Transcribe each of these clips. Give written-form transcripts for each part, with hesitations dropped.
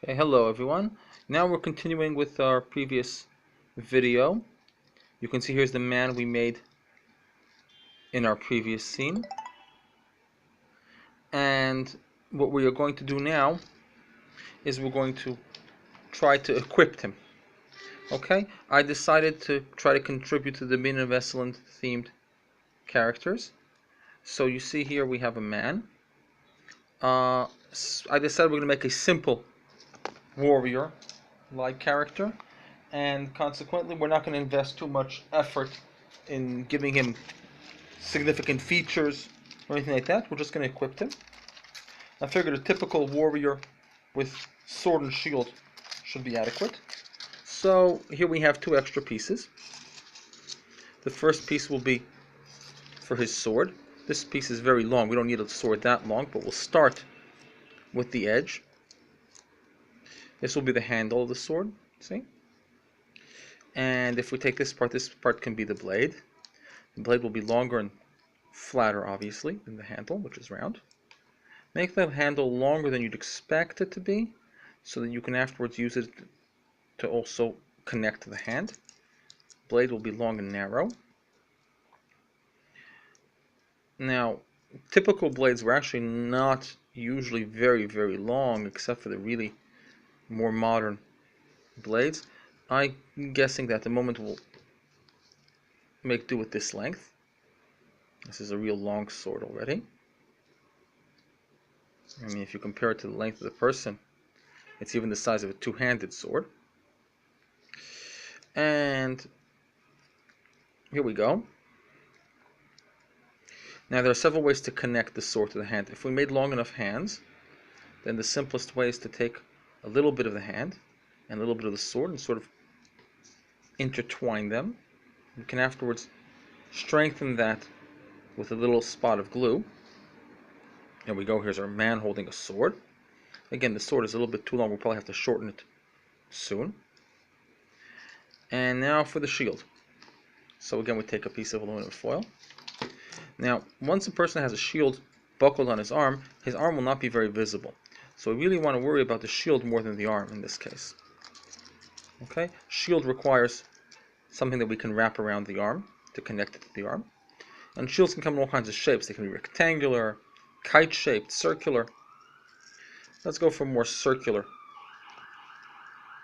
Okay, hello everyone. Now we're continuing with our previous video. You can see here's the man we made in our previous scene. And what we are going to do now is we're going to try to equip him. Okay? I decided to try to contribute to the Min and Vesseland themed characters. So you see here we have a man. I decided we're going to make a simple warrior-like character. And consequently we're not going to invest too much effort in giving him significant features or anything like that. We're just going to equip him. I figured a typical warrior with sword and shield should be adequate. So here we have two extra pieces. The first piece will be for his sword. This piece is very long. We don't need a sword that long, but we'll start with the edge. This will be the handle of the sword, see? And if we take this part can be the blade. The blade will be longer and flatter, obviously, than the handle, which is round. Make the handle longer than you'd expect it to be, so that you can afterwards use it to also connect to the hand. Blade will be long and narrow. Now, typical blades were actually not usually very, very long, except for the really more modern blades. I'm guessing that at the moment we'll make do with this length. This is a real long sword already. I mean, if you compare it to the length of the person, it's even the size of a two-handed sword. And here we go. Now there are several ways to connect the sword to the hand. If we made long enough hands, then the simplest way is to take a little bit of the hand and a little bit of the sword and sort of intertwine them. You can afterwards strengthen that with a little spot of glue. There we go, here's our man holding a sword. Again, the sword is a little bit too long, we'll probably have to shorten it soon. And now for the shield. So again, we take a piece of aluminum foil. Now, once a person has a shield buckled on his arm will not be very visible. So we really want to worry about the shield more than the arm in this case. Okay, shield requires something that we can wrap around the arm to connect it to the arm. And shields can come in all kinds of shapes. They can be rectangular, kite-shaped, circular. Let's go for a more circular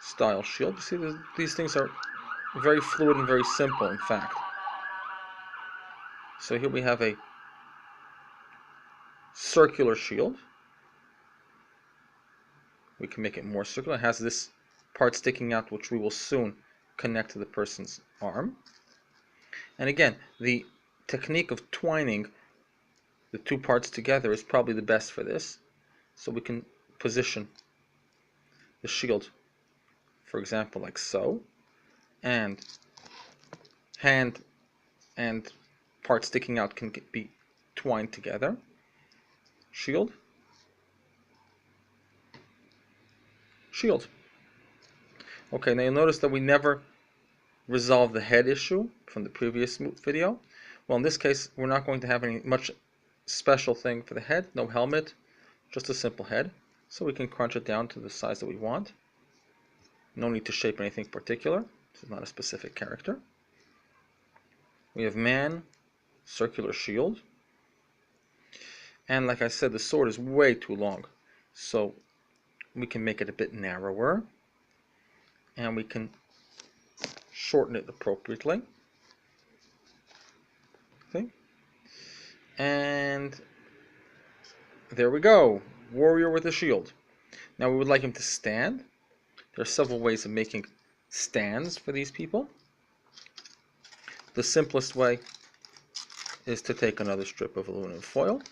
style shield. You see, these things are very fluid and very simple, in fact. So here we have a circular shield. We can make it more circular. It has this part sticking out, which we will soon connect to the person's arm. And again, the technique of twining the two parts together is probably the best for this. So we can position the shield, for example, like so, and hand and part sticking out can be twined together. Shield, shield. Okay, now you'll notice that we never resolved the head issue from the previous video. Well, in this case, we're not going to have any much special thing for the head, no helmet, just a simple head. So we can crunch it down to the size that we want. No need to shape anything particular. This is not a specific character. We have man, circular shield. And like I said, the sword is way too long. So we can make it a bit narrower. And we can shorten it appropriately. Okay. And there we go. Warrior with a shield. Now we would like him to stand. There are several ways of making stands for these people. The simplest way is to take another strip of aluminum foil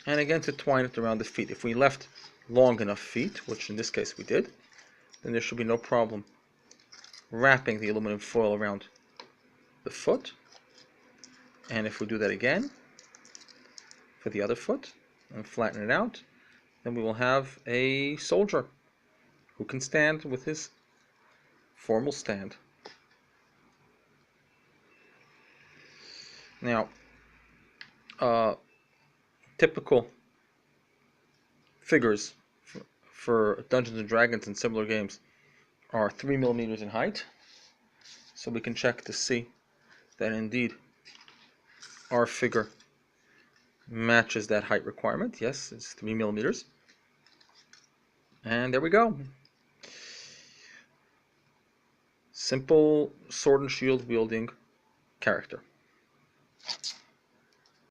and again to twine it around the feet. If we left long enough feet, which in this case we did, then there should be no problem wrapping the aluminum foil around the foot. And if we do that again for the other foot and flatten it out, then we will have a soldier who can stand with his formal stand. Now, typical figures for Dungeons and Dragons and similar games are 3 millimeters in height. So we can check to see that indeed our figure matches that height requirement. Yes, it's 3 millimeters. And there we go. Simple sword and shield wielding character.